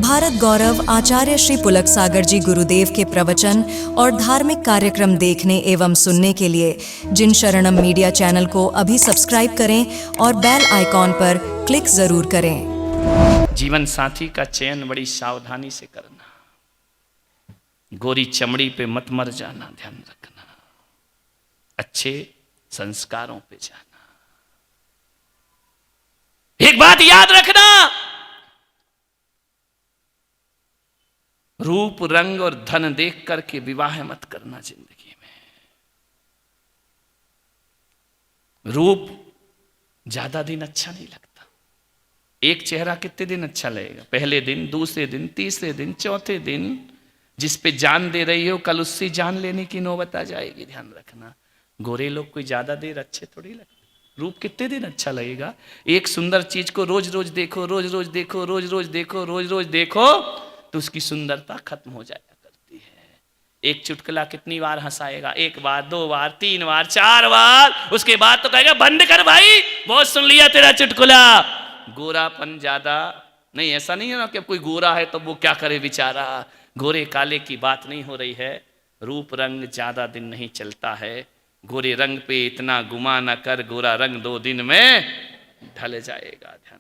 भारत गौरव आचार्य श्री पुलक सागर जी गुरुदेव के प्रवचन और धार्मिक कार्यक्रम देखने एवं सुनने के लिए जिन शरणम मीडिया चैनल को अभी सब्सक्राइब करें और बेल आइकॉन पर क्लिक जरूर करें। जीवन साथी का चयन बड़ी सावधानी से करना, गोरी चमड़ी पे मत मर जाना, ध्यान रखना, अच्छे संस्कारों पे जाना। एक बात याद रखना, रूप रंग और धन देख करके विवाह मत करना। जिंदगी में रूप ज्यादा दिन अच्छा नहीं लगता। एक चेहरा कितने दिन अच्छा लगेगा? पहले दिन, दूसरे दिन, तीसरे दिन, चौथे दिन। जिस पे जान दे रही हो कल उससे जान लेने की नौबत आ जाएगी, ध्यान रखना। गोरे लोग कोई ज्यादा देर अच्छे थोड़ी लगते। रूप कितने दिन अच्छा लगेगा? एक सुंदर चीज को रोज रोज देखो, रोज रोज देखो, रोज रोज देखो, रोज रोज देखो तो उसकी सुंदरता खत्म हो जाया करती है। एक चुटकुला कितनी बार हंसाएगा? एक बार, दो बार, तीन बार, चार बार, उसके बाद तो कहेगा बंद कर भाई, बहुत सुन लिया तेरा चुटकुला। गोरापन ज्यादा नहीं, ऐसा नहीं है ना कि कोई गोरा है तो वो क्या करे बेचारा। गोरे काले की बात नहीं हो रही है। रूप रंग ज्यादा दिन नहीं चलता है। गोरे रंग पे इतना गुमा न कर, गोरा रंग 2 दिन में ढल जाएगा। ध्यान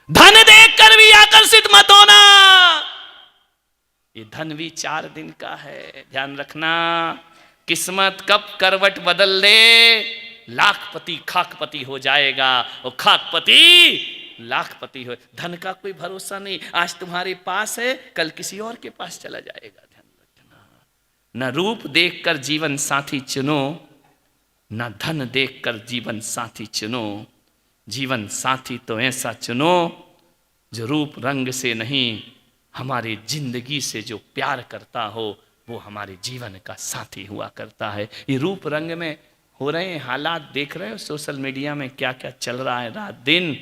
धन देखकर भी आकर्षित मत होना। ये धन भी 4 दिन का है, ध्यान रखना। किस्मत कब करवट बदल दे, लाखपति खाकपति हो जाएगा और खाकपति लाखपति हो। धन का कोई भरोसा नहीं, आज तुम्हारे पास है कल किसी और के पास चला जाएगा। ध्यान रखना। न रूप देखकर जीवन साथी चुनो, न धन देखकर जीवन साथी चुनो। जीवन साथी तो ऐसा चुनो जो रूप रंग से नहीं, हमारी जिंदगी से जो प्यार करता हो वो हमारे जीवन का साथी हुआ करता है। ये रूप रंग में हो रहे हैं हालात देख रहे हो, सोशल मीडिया में क्या क्या चल रहा है रात दिन।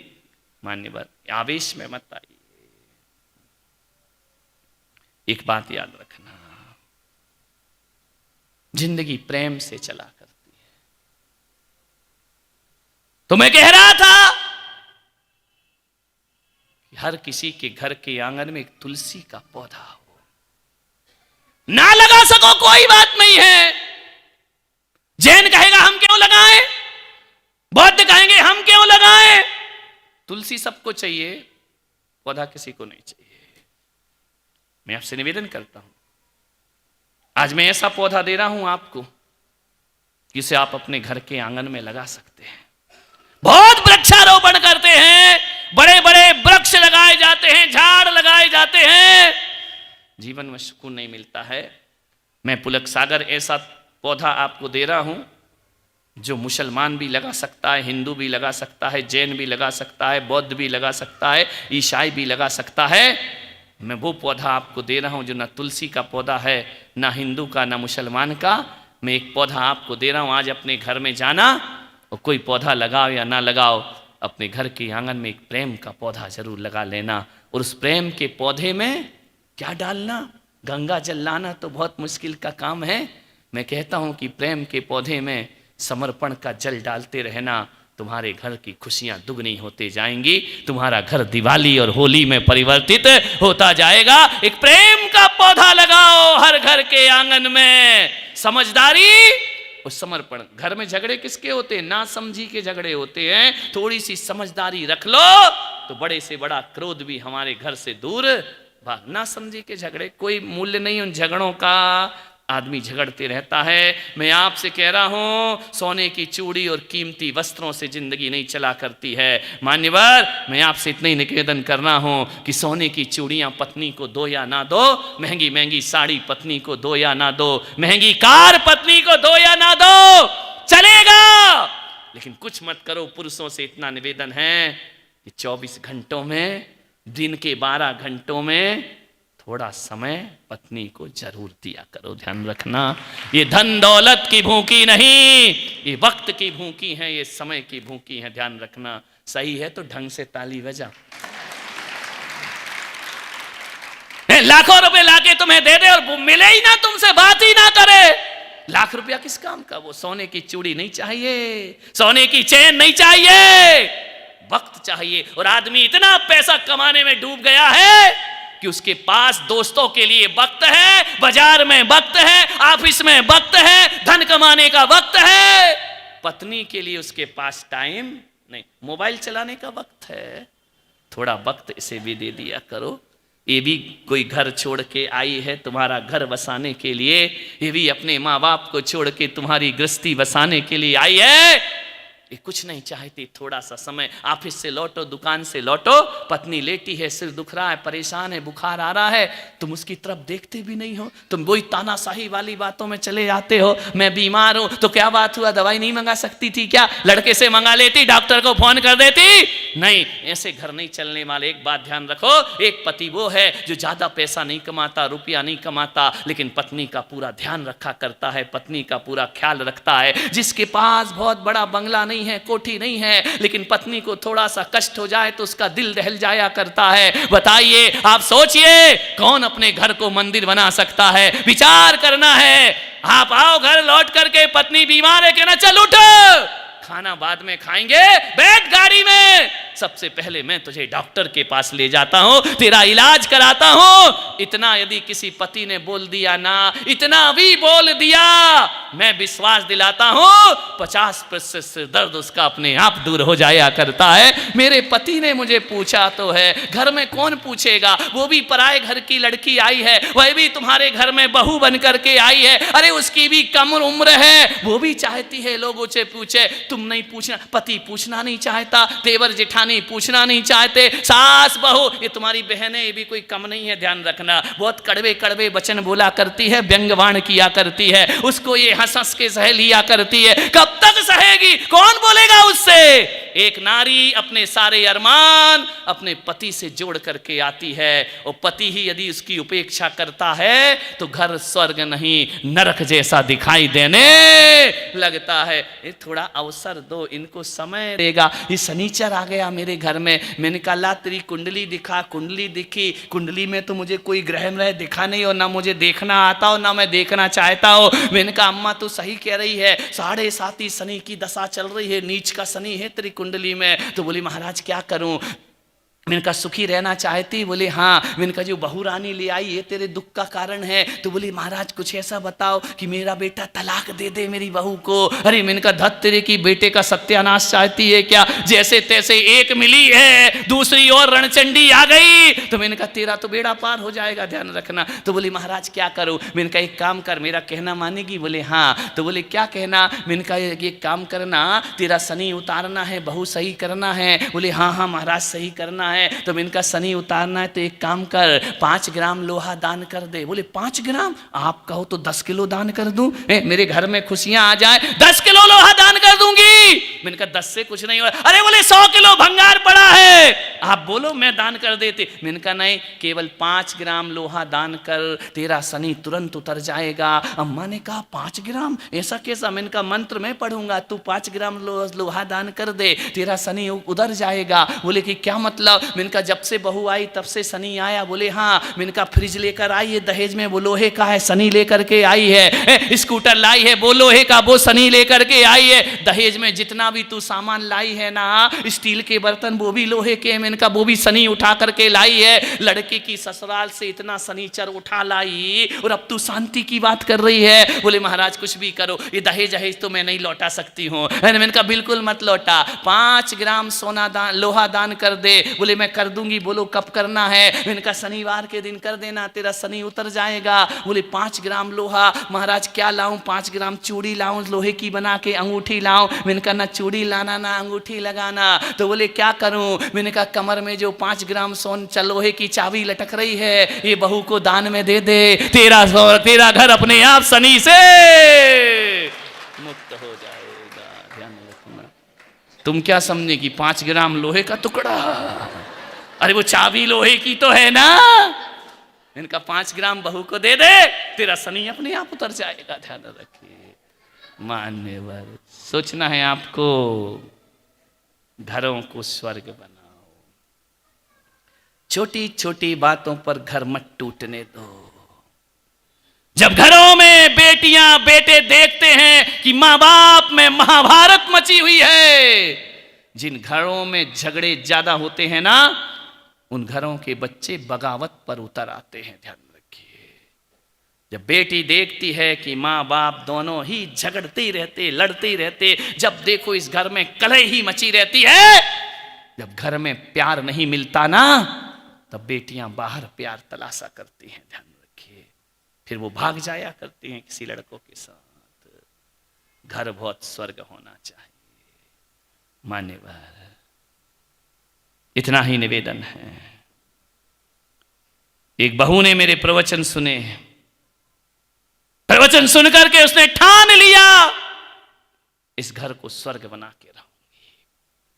मान्यवर, आवेश में मत आइए। एक बात याद रखना, जिंदगी प्रेम से चला करती है। तो मैं कह रहा था कि हर किसी के घर के आंगन में एक तुलसी का पौधा हो। ना लगा सको कोई बात नहीं है। जैन कहेगा हम क्यों लगाएं, बौद्ध कहेंगे हम क्यों लगाएं। तुलसी सबको चाहिए, पौधा किसी को नहीं चाहिए। मैं आपसे निवेदन करता हूं, आज मैं ऐसा पौधा दे रहा हूं आपको जिसे आप अपने घर के आंगन में लगा सकते हैं। बहुत वृक्षारोपण करते हैं, बड़े बड़े वृक्ष लगाए जाते हैं, झाड़ लगाए जाते हैं, जीवन में सुकून नहीं मिलता है। मैं पुलक सागर ऐसा पौधा आपको दे रहा हूं जो मुसलमान भी लगा सकता है, हिंदू भी लगा सकता है, जैन भी लगा सकता है, बौद्ध भी लगा सकता है, ईसाई भी लगा सकता है। मैं वो पौधा आपको दे रहा हूं जो ना तुलसी का पौधा है, ना हिंदू का, ना मुसलमान का। मैं एक पौधा आपको दे रहा हूं। आज अपने घर में जाना और कोई पौधा लगाओ या ना लगाओ, अपने घर के आंगन में एक प्रेम का पौधा जरूर लगा लेना। और उस प्रेम के पौधे में क्या डालना? गंगा जल लाना तो बहुत मुश्किल का काम है। मैं कहता हूं कि प्रेम के पौधे में समर्पण का जल डालते रहना, तुम्हारे घर की खुशियां दुगनी होते जाएंगी। तुम्हारा घर दिवाली और होली में परिवर्तित होता जाएगा। एक प्रेम का पौधा लगाओ हर घर के आंगन में। समझदारी और समर्पण। घर में झगड़े किसके होते हैं? ना समझी के झगड़े होते हैं। थोड़ी सी समझदारी रख लो तो बड़े से बड़ा क्रोध भी हमारे घर से दूर भाग। ना समझी के झगड़े, कोई मूल्य नहीं उन झगड़ों का। आदमी झगड़ते रहता है। मैं आपसे कह रहा हूं, सोने की चूड़ी और कीमती वस्त्रों से जिंदगी नहीं चला करती है। मान्यवर, मैं आपसे इतना ही निवेदन कर रहा हूं कि सोने की चूड़ियां पत्नी को दो या ना दो, महंगी महंगी साड़ी पत्नी को दो या ना दो, महंगी कार पत्नी को दो या ना दो, चलेगा, लेकिन कुछ मत करो। पुरुषों से इतना निवेदन है कि 24 घंटों में, दिन के 12 घंटों में थोड़ा समय पत्नी को जरूर दिया करो। ध्यान रखना, ये धन दौलत की भूखी नहीं, ये वक्त की भूखी है, ये समय की भूखी है। ध्यान रखना। सही है तो ढंग से ताली बजा। लाखों रुपए लाके तुम्हें दे दे और मिले ही ना, तुमसे बात ही ना करे। लाख रुपया किस काम का? वो सोने की चूड़ी नहीं चाहिए, सोने की चेन नहीं चाहिए, वक्त चाहिए। और आदमी इतना पैसा कमाने में डूब गया है कि उसके पास दोस्तों के लिए वक्त है, बाजार में वक्त है, ऑफिस में वक्त है, धन कमाने का वक्त है, पत्नी के लिए उसके पास टाइम नहीं, मोबाइल चलाने का वक्त है। थोड़ा वक्त इसे भी दे दिया करो। ये भी कोई घर छोड़ के आई है तुम्हारा घर बसाने के लिए, ये भी अपने माँ बाप को छोड़ के तुम्हारी गृहस्थी बसाने के लिए आई है। ये कुछ नहीं चाहती, थोड़ा सा समय, ऑफिस से लौटो, दुकान से लौटो, पत्नी लेटी है, सिर दुख रहा है, परेशान है, बुखार आ रहा है, तुम उसकी तरफ देखते भी नहीं हो, तुम वही तानाशाही वाली बातों में चले जाते हो। मैं बीमार हूं तो क्या बात हुआ, दवाई नहीं मंगा सकती थी क्या, लड़के से मंगा लेती, डॉक्टर को फोन कर देती। नहीं, ऐसे घर नहीं चलने वाले। एक बात ध्यान रखो, एक पति वो है जो ज्यादा पैसा नहीं कमाता, रुपया नहीं कमाता, लेकिन पत्नी का पूरा ध्यान रखा करता है, पत्नी का पूरा ख्याल रखता है। जिसके पास बहुत बड़ा बंगला नहीं है, कोठी नहीं है, लेकिन पत्नी को थोड़ा सा कष्ट हो जाए तो उसका दिल दहल जाया करता है। बताइए, आप सोचिए, कौन अपने घर को मंदिर बना सकता है? विचार करना है। आप आओ घर लौट करके, पत्नी बीमार है, कहना चल उठ, खाना बाद में खाएंगे, बैठ गाड़ी में, सबसे पहले मैं तुझे डॉक्टर के पास ले जाता हूं, तेरा इलाज कराता हूं। इतना यदि किसी पति ने बोल दिया ना, इतना भी बोल दिया, मैं विश्वास दिलाता हूं 50% से दर्द उसका अपने आप दूर हो जाया करता है। मेरे पति ने मुझे पूछा तो है, घर में कौन पूछेगा, वो भी पराए घर की लड़की आई है, वह भी तुम्हारे घर में बहू बन करके आई है, अरे उसकी भी कम उम्र है, वो भी चाहती है लोग उसे पूछे, तुम नहीं पूछना, पति पूछना नहीं चाहता, देवर जेठानी पूछना नहीं चाहते, सास बहू, ये तुम्हारी बहनें, ये भी कोई कम नहीं है, ध्यान रखना। बहुत कड़वे कड़वे वचन बोला करती है, व्यंग्यवाण किया करती है, उसको ये हंस हंस के सह लिया करती है। कब तक सहेगी, कौन बोलेगा उससे? एक नारी अपने सारे अरमान अपने पति से जोड़ करके आती है, और पति ही यदि उसकी उपेक्षा करता है तो घर स्वर्ग नहीं नरक जैसा दिखाई देने लगता है। ये थोड़ा अवसर दो, इनको समय देगा। ये शनिचर आ गया मेरे घर में, मैंने कहा ला तेरी कुंडली दिखा, कुंडली दिखी, कुंडली में तो मुझे कोई ग्रह में दिखा नहीं, और ना मुझे देखना आता हो, ना मैं देखना चाहता हूँ। मैंने कहा अम्मा तो सही कह रही है, 7.5 शनि की दशा चल रही है, नीच का शनि है तेरी कुंडली में। तो बोली महाराज क्या करूं? मैंने कहा सुखी रहना चाहती? बोले हाँ। मैंने कहा जो बहू रानी ले आई ये तेरे दुख का कारण है? तो बोली महाराज कुछ ऐसा बताओ कि मेरा बेटा तलाक दे दे मेरी बहू को। अरे मैंने कहा धत तेरे की बेटे का सत्यानाश चाहती है क्या? जैसे तैसे एक मिली है, दूसरी और रणचंडी आ गई। तो मैंने कहा तेरा तो बेड़ा पार हो जाएगा, ध्यान रखना। तो बोली महाराज क्या करूं? मैंने कहा एक काम कर, मेरा कहना मानेगी? बोले हाँ। तो बोले क्या कहना? मैंने कहा एक काम करना, तेरा शनि उतारना है, बहू सही करना है। बोले हाँ हाँ महाराज सही करना है। तो मैंने कहा शनि उतारना है तो एक काम कर, 5 ग्राम लोहा दान कर दे। बोले 5 ग्राम? आप कहो तो 10 किलो दान कर दूं, मेरे घर में खुशियां आ जाए, 10 किलो लोहा दान कर दूंगी। मैंने कहा 10 से कुछ नहीं हो। अरे बोले 100 किलो भंगार पड़ा है, आप बोलो मैं दान कर देते। मैंने कहा नहीं, केवल 5 ग्राम लोहा दान कर, तेरा शनि तुरंत उतर जाएगा। अम्मा ने कहा 5 ग्राम ऐसा कैसा? मैंने कहा मंत्र में पढ़ूंगा, तू 5 ग्राम लोहा दान कर दे, तेरा शनि उधर जाएगा। बोले कि क्या मतलब? मैंने कहा जब से बहू आई तब से शनि आया। बोले हाँ। मैंने कहा फ्रिज लेकर आई है दहेज में, वो लोहे का है, शनि लेकर के आई है। स्कूटर लाई है, वो लोहे का, वो शनि लेकर के आई है। दहेज में जितना भी तू सामान लाई है ना, स्टील के बर्तन वो भी लोहे के, मैंने कहा वो भी शनि उठा करके लाई है। लड़के की ससुराल से इतना शनिचर उठा लाई और अब तू शांति की बात कर रही है। बोले महाराज कुछ भी करो, ये दहेज तो मैं नहीं लौटा सकती हूँ। मैंने कहा बिल्कुल मत लौटा, 5 ग्राम सोना दान, लोहा दान कर दे। बोले मैं कर दूंगी। बोलो कब करना है? मैंने कहा शनिवार के दिन कर देना, तेरा शनि उतर जाएगा। बोले 5 ग्राम लोहा, महाराज क्या लाऊं? 5 ग्राम चूड़ी लाऊं लोहे की बना के, अंगूठी लाऊं? मैंने कहा ना चूड़ी लाना ना अंगूठी लगाना। तो बोले क्या करूं? मैंने कहा कमर में जो 5 ग्राम लोहे की चाबी लटक रही है, ये बहू को दान में दे दे, तेरा घर अपने आप शनि से मुक्त हो जाएगा। ध्यान रखना। तुम क्या समझे कि 5 ग्राम लोहे का टुकड़ा? अरे वो चाबी लोहे की तो है ना। इनका 5 ग्राम बहू को दे दे, तेरा शनि अपने आप उतर जाएगा। ध्यान रखिए, मान्यवर सोचना है आपको, घरों को स्वर्ग बनाओ। छोटी छोटी बातों पर घर मत टूटने दो। जब घरों में बेटियां बेटे देखते हैं कि माँ बाप में महाभारत मची हुई है, जिन घरों में झगड़े ज्यादा होते हैं ना, उन घरों के बच्चे बगावत पर उतर आते हैं। ध्यान रखिए, जब बेटी देखती है कि माँ बाप दोनों ही झगड़ते ही रहते, लड़ते ही रहते, जब देखो इस घर में कलह ही मची रहती है, जब घर में प्यार नहीं मिलता ना, तब बेटियां बाहर प्यार तलाशा करती हैं। ध्यान रखिए, फिर वो भाग जाया करती हैं किसी लड़कों के साथ। घर बहुत स्वर्ग होना चाहिए। मान्यवर, इतना ही निवेदन है। एक बहू ने मेरे प्रवचन सुने, प्रवचन सुनकर के उसने ठान लिया इस घर को स्वर्ग बना के रहूंगी।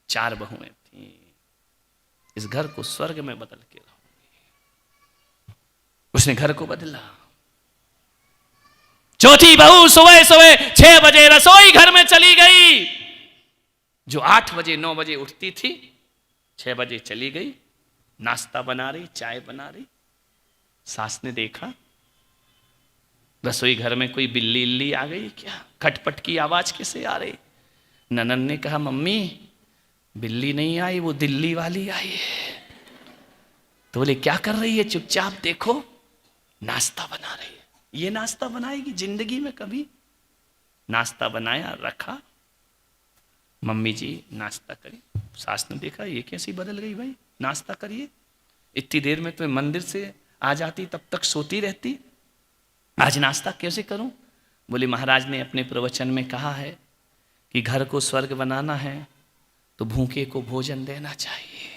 4 बहुएं थी, इस घर को स्वर्ग में बदल के रहूंगी। उसने घर को बदला। चौथी बहू सुबह सुबह 6 बजे रसोई घर में चली गई। जो 8 बजे 9 बजे उठती थी, 6 बजे चली गई, नाश्ता बना रही, चाय बना रही। सास ने देखा रसोई घर में कोई बिल्ली इल्ली आ गई क्या, खटपट की आवाज कैसे आ रही। ननद ने कहा, मम्मी बिल्ली नहीं आई, वो दिल्ली वाली आई है। तो बोले, क्या कर रही है, चुपचाप देखो, नाश्ता बना रही है। ये नाश्ता बनाएगी जिंदगी में कभी? नाश्ता बनाया, रखा, मम्मी जी नाश्ता करी। सास ने देखा ये कैसी बदल गई भाई, नाश्ता करिए, इतनी देर में तो मंदिर से आ जाती, तब तक सोती रहती, आज नाश्ता कैसे करूं? बोले, महाराज ने अपने प्रवचन में कहा है कि घर को स्वर्ग बनाना है तो भूखे को भोजन देना चाहिए।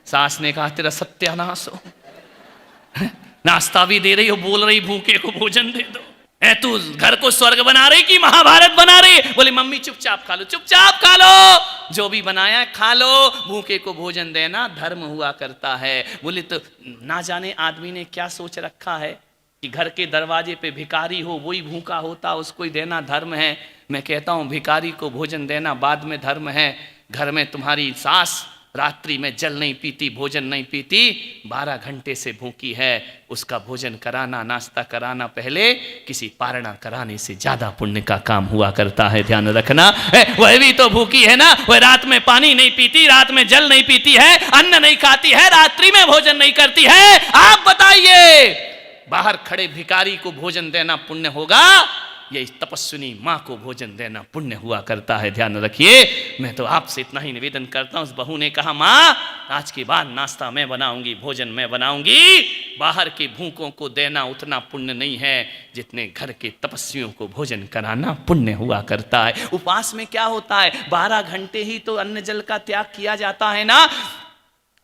सास ने कहा, तेरा सत्यानाश हो, नाश्ता भी दे रही हो, बोल रही भूखे को भोजन दे दो। ए तू घर को स्वर्ग बना रही कि महाभारत बना रही? बोले, मम्मी चुपचाप खा लो, चुपचाप खा लो, जो भी बनाया खा लो, भूखे को भोजन देना धर्म हुआ करता है। बोले, तो ना जाने आदमी ने क्या सोच रखा है कि घर के दरवाजे पे भिखारी हो, वही भूखा होता, उसको ही देना धर्म है। मैं कहता हूं भिखारी को भोजन देना बाद में धर्म है। घर में तुम्हारी सास रात्रि में जल नहीं पीती, भोजन नहीं पीती, 12 घंटे से भूखी है, उसका भोजन कराना, नाश्ता कराना पहले किसी पारणा कराने से ज्यादा पुण्य का काम हुआ करता है। ध्यान रखना। वह भी तो भूखी है ना, वह रात में पानी नहीं पीती, रात में जल नहीं पीती है, अन्न नहीं खाती है, रात्रि में भोजन नहीं करती है। आप बताइए, बाहर खड़े भिखारी को भोजन देना पुण्य होगा या इस तपस्विनी माँ को भोजन देना पुण्य हुआ करता है? ध्यान रखिए। मैं तो आपसे इतना ही निवेदन करता हूँ। उस बहू ने कहा, माँ आज के बाद नाश्ता मैं बनाऊंगी, भोजन मैं बनाऊंगी, बाहर के भूखों को देना उतना पुण्य नहीं है जितने घर के तपस्वियों को भोजन कराना पुण्य हुआ करता है। उपवास में क्या होता है, 12 घंटे ही तो अन्न जल का त्याग किया जाता है ना।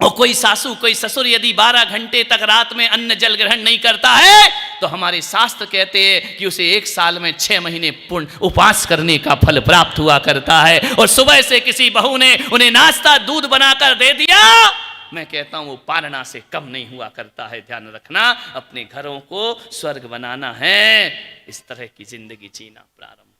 और कोई सासू कोई ससुर यदि 12 घंटे तक रात में अन्न जल ग्रहण नहीं करता है तो हमारे शास्त्र कहते हैं कि उसे 1 साल में 6 महीने पूर्ण उपवास करने का फल प्राप्त हुआ करता है। और सुबह से किसी बहू ने उन्हें नाश्ता दूध बनाकर दे दिया, मैं कहता हूं वो पारणा से कम नहीं हुआ करता है। ध्यान रखना, अपने घरों को स्वर्ग बनाना है, इस तरह की जिंदगी जीना प्रारंभ